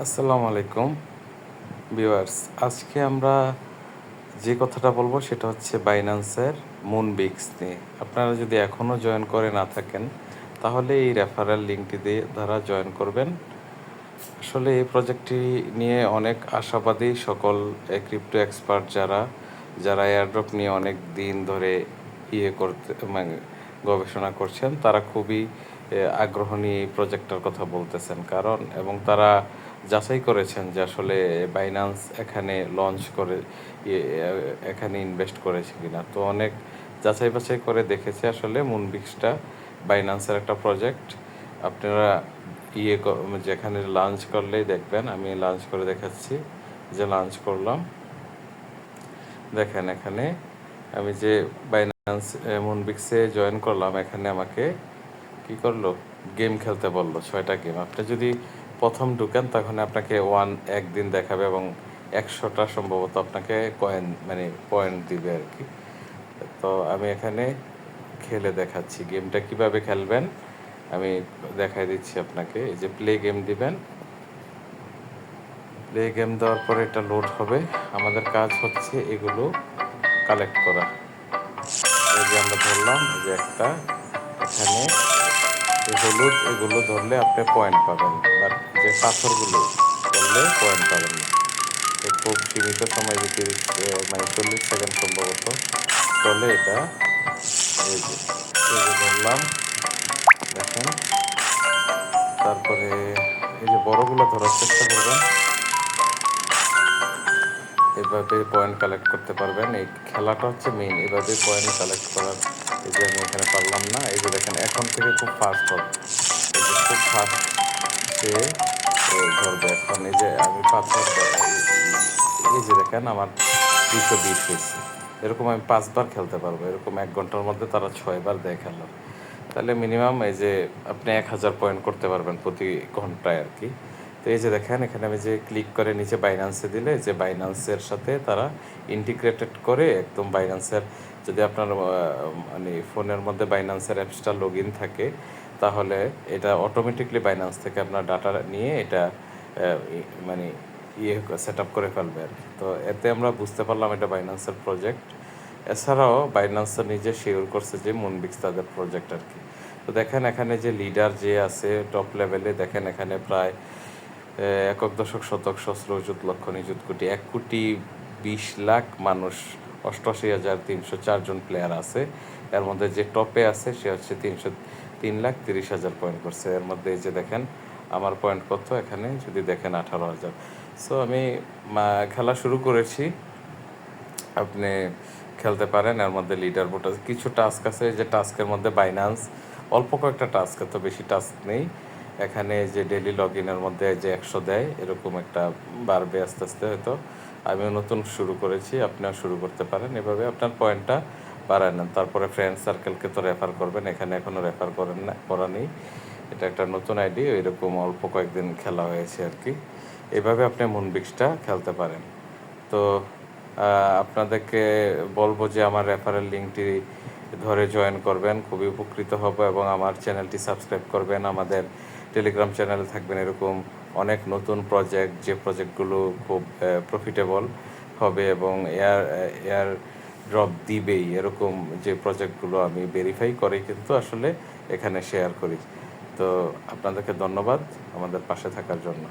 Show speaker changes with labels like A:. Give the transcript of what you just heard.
A: আসসালামু আলাইকুম ভিউয়ার্স। আজকে আমরা যে কথাটা বলবো সেটা হচ্ছে বাইন্যান্সের মুনবিক্স নিয়ে। আপনারা যদি এখনও জয়েন করে না থাকেন তাহলে এই রেফারেল লিঙ্কটি দিয়ে দ্বারা জয়েন করবেন। আসলে এই প্রজেক্টটি নিয়ে অনেক আশাবাদী সকল ক্রিপ্টো এক্সপার্ট যারা যারা এয়ারড্রপ নিয়ে অনেক দিন ধরে করতে মানে গবেষণা করছেন, তারা খুবই আগ্রহ নিয়ে এই প্রজেক্টটার কথা বলতেছেন। কারণ এবং তারা যাচাই করেছেন যে আসলে বাইন্যান্স এখানে লঞ্চ করে এখানে ইনভেস্ট করেছে কিনা। তো অনেক যাচাই বাছাই করে দেখেছে আসলে মুনবিক্সটা বাইন্যান্সের একটা প্রজেক্ট। আপনারা যেখানে লাঞ্চ করলেই দেখবেন, আমি লাঞ্চ করে দেখাচ্ছি যে লাঞ্চ করলাম। দেখেন এখানে আমি যে বাইন্যান্স মুনবিক্সে জয়েন করলাম, এখানে আমাকে কি করলো, গেম খেলতে বললো 6টা গেম। আপনি যদি প্রথম ঢুকেন তখন আপনাকে একদিন দেখাবে এবং 100টা সম্ভবত আপনাকে পয়েন্ট দিবে আর কি। তো আমি এখানে খেলে দেখাচ্ছি গেমটা কিভাবে খেলবেন, আমি দেখাই দিচ্ছি আপনাকে। এই যে প্লে গেম দিবেন, প্লে গেম দেওয়ার পরে এটা লোড হবে। আমাদের কাজ হচ্ছে এগুলো কালেক্ট করা। এই যে আমরা ধরলাম, এই যে একটা এখানে হলুদ, এগুলো ধরলে আপনি পয়েন্ট পাবেন, বাট যে পাথরগুলো ধরলে পয়েন্ট পাবেন না। তো খুব সীমিত সময়, যে 40 সেকেন্ড সম্ভবত চলে এটা। এই যে ধরলাম, দেখেন। তারপরে এই যে বড়গুলো ধরার চেষ্টা করবেন, এভাবে পয়েন্ট কালেক্ট করতে পারবেন। এই খেলাটা হচ্ছে মেইন, এভাবে পয়েন্ট কালেক্ট করার। এই যে আমি এখানে পারলাম না, এই যে দেখেন এখন থেকে খুব ফাস্ট হবে, এই যে খুব ফাস্ট সে ধরবে। এখন এই যে আমি পাথর, এই যে দেখেন আমার 220 হয়েছে। এরকম আমি 5বার খেলতে পারবো। এরকম 1 ঘন্টার মধ্যে তারা 6বার দেয় খেলা। তাহলে মিনিমাম এই যে আপনি 1000 পয়েন্ট করতে পারবেন প্রতি ঘন্টায় আর কি। তো এই যে দেখেন এখানে আমি যে ক্লিক করে নিচে বাইন্যান্সে দিলে, যে বাইন্যান্সের সাথে তারা ইন্টিগ্রেটেড করে একদম বাইন্যান্সের, যদি আপনার ফোনের মধ্যে বাইন্যান্সের অ্যাপসটা লগ ইন থাকে, তাহলে এটা অটোমেটিকলি বাইন্যান্স থেকে আপনার ডাটা নিয়ে এটা মানে সেট আপ করে ফেলবে আর কি। তো এতে আমরা বুঝতে পারলাম এটা বাইন্যান্সের প্রজেক্ট। এছাড়াও বাইন্যান্স নিজে শেয়ার করছে যে মুনবিক্স তাদের প্রজেক্ট আর কি। তো দেখেন এখানে যে লিডার যে আছে টপ লেভেলে, দেখেন এখানে প্রায় একক দশক শতক সহস্র অযুত লক্ষ নিযুত কোটি 1,20,00,000 মানুষ, 88,304 জন প্লেয়ার আছে। এর মধ্যে যে টপে আছে সে হচ্ছে 3,30,000 পয়েন্ট করছে। এর মধ্যে এই যে দেখেন আমার পয়েন্ট কত, এখানে যদি দেখেন 18,000। সো আমি খেলা শুরু করেছি, আপনি খেলতে পারেন। এর মধ্যে লিডার বোর্ড আছে, কিছু টাস্ক আছে। যে টাস্কের মধ্যে বাইন্যান্স অল্প কয়েকটা টাস্ক, এত বেশি টাস্ক নেই এখানে। যে ডেলি লগ ইনের মধ্যে যে 100 দেয়, এরকম একটা বাড়বে আস্তে আস্তে। হয়তো আমিও নতুন শুরু করেছি, আপনিও শুরু করতে পারেন। এভাবে আপনার পয়েন্টটা বাড়ায় নেন। তারপরে ফ্রেন্ড সার্কেলকে তো রেফার করবেন, এখানে এখনও রেফার করা নেই। এটা একটা নতুন আইডি, এরকম অল্প কয়েকদিন খেলা হয়েছে আর কি। এভাবে আপনি মুনবিক্সটা খেলতে পারেন। তো আপনাদেরকে বলবো যে আমার রেফারেল লিঙ্কটি ধরে জয়েন করবেন, খুবই উপকৃত হব। এবং আমার চ্যানেলটি সাবস্ক্রাইব করবেন, আমাদের টেলিগ্রাম চ্যানেলে থাকবেন। এরকম অনেক নতুন প্রজেক্ট, যে প্রজেক্টগুলো খুব প্রফিটেবল হবে এবং এয়ার ড্রপ দিবেই, এরকম যে প্রজেক্টগুলো আমি ভেরিফাই করে কিন্তু আসলে এখানে শেয়ার করি। তো আপনাদেরকে ধন্যবাদ আমাদের পাশে থাকার জন্য।